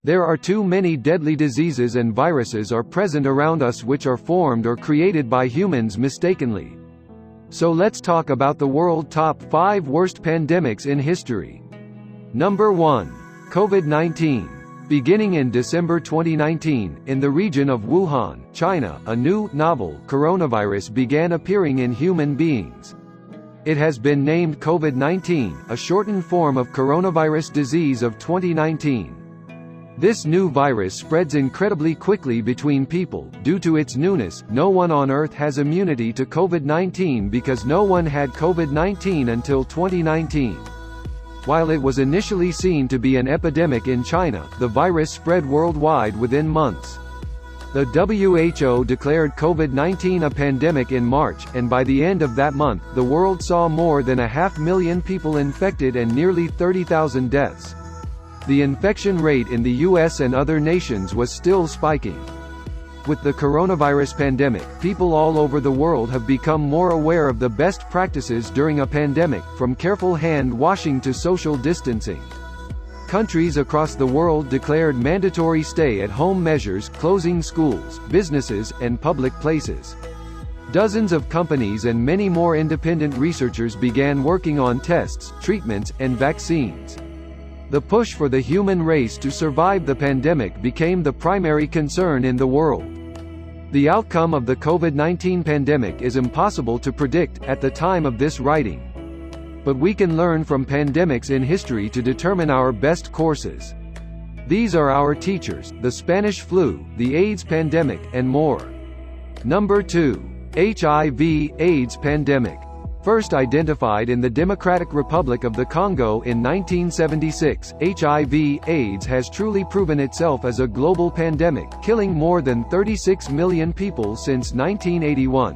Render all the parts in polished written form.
There are too many deadly diseases and viruses are present around us which are formed or created by humans mistakenly. So let's talk about the world top 5 worst pandemics in history. Number 1. COVID-19. Beginning in December 2019, in the region of Wuhan, China, a new, novel, coronavirus began appearing in human beings. It has been named COVID-19, a shortened form of coronavirus disease of 2019. This new virus spreads incredibly quickly between people. Due to its newness, no one on Earth has immunity to COVID-19 because no one had COVID-19 until 2019. While it was initially seen to be an epidemic in China, the virus spread worldwide within months. The WHO declared COVID-19 a pandemic in March, and by the end of that month, the world saw more than 500,000 people infected and nearly 30,000 deaths. The infection rate in the US and other nations was still spiking. With the coronavirus pandemic, people all over the world have become more aware of the best practices during a pandemic, from careful hand washing to social distancing. Countries across the world declared mandatory stay-at-home measures, closing schools, businesses, and public places. Dozens of companies and many more independent researchers began working on tests, treatments, and vaccines. The push for the human race to survive the pandemic became the primary concern in the world. The outcome of the COVID-19 pandemic is impossible to predict at the time of this writing. But we can learn from pandemics in history to determine our best courses. These are our teachers: the Spanish flu, the AIDS pandemic, and more. Number 2. HIV/AIDS pandemic. First identified in the Democratic Republic of the Congo in 1976, HIV/AIDS has truly proven itself as a global pandemic, killing more than 36 million people since 1981.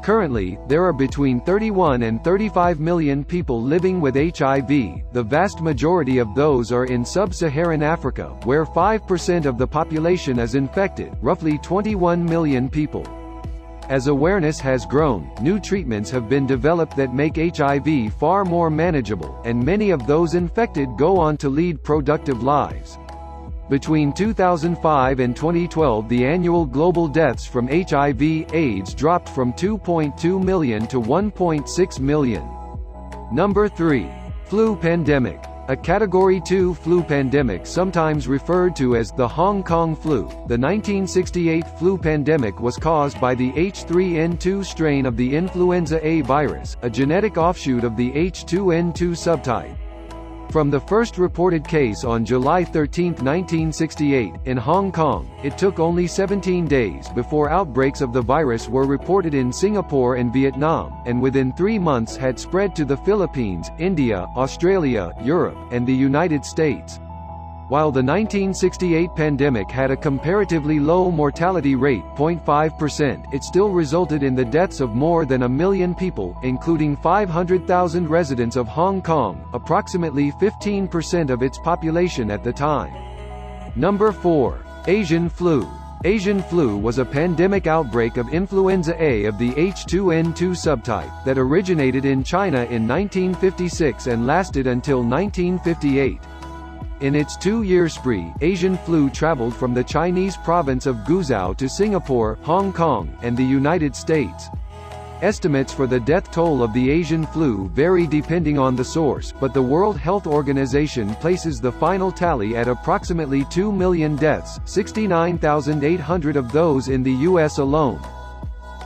Currently, there are between 31 and 35 million people living with HIV. The vast majority of those are in sub-Saharan Africa, where 5% of the population is infected, roughly 21 million people. As awareness has grown, new treatments have been developed that make HIV far more manageable, and many of those infected go on to lead productive lives. Between 2005 and 2012, the annual global deaths from HIV/AIDS dropped from 2.2 million to 1.6 million. Number 3. Flu pandemic. A Category 2 flu pandemic, sometimes referred to as the Hong Kong flu. The 1968 flu pandemic was caused by the H3N2 strain of the influenza A virus, a genetic offshoot of the H2N2 subtype. From the first reported case on July 13, 1968, in Hong Kong, it took only 17 days before outbreaks of the virus were reported in Singapore and Vietnam, and within 3 months had spread to the Philippines, India, Australia, Europe, and the United States. While the 1968 pandemic had a comparatively low mortality rate, 0.5%, it still resulted in the deaths of more than 1 million people, including 500,000 residents of Hong Kong, approximately 15% of its population at the time. Number 4. Asian flu. Asian flu was a pandemic outbreak of influenza A of the H2N2 subtype, that originated in China in 1956 and lasted until 1958. In its 2-year spree, Asian flu traveled from the Chinese province of Guizhou to Singapore, Hong Kong, and the United States. Estimates for the death toll of the Asian flu vary depending on the source, but the World Health Organization places the final tally at approximately 2 million deaths, 69,800 of those in the US alone.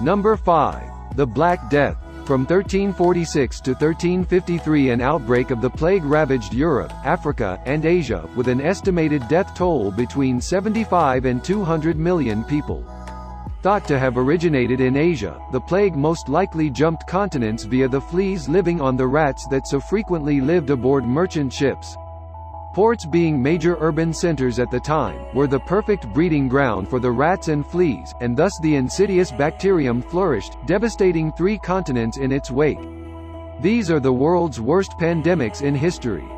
Number 5. The Black Death. From 1346 to 1353, an outbreak of the plague ravaged Europe, Africa, and Asia, with an estimated death toll between 75 and 200 million people. Thought to have originated in Asia, the plague most likely jumped continents via the fleas living on the rats that so frequently lived aboard merchant ships. Ports, being major urban centers at the time, were the perfect breeding ground for the rats and fleas, and thus the insidious bacterium flourished, devastating 3 continents in its wake. These are the world's worst pandemics in history.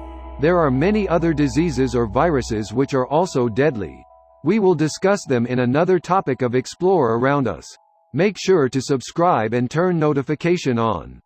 There are many other diseases or viruses which are also deadly. We will discuss them in another topic of Explore Around Us. Make sure to subscribe and turn notification on.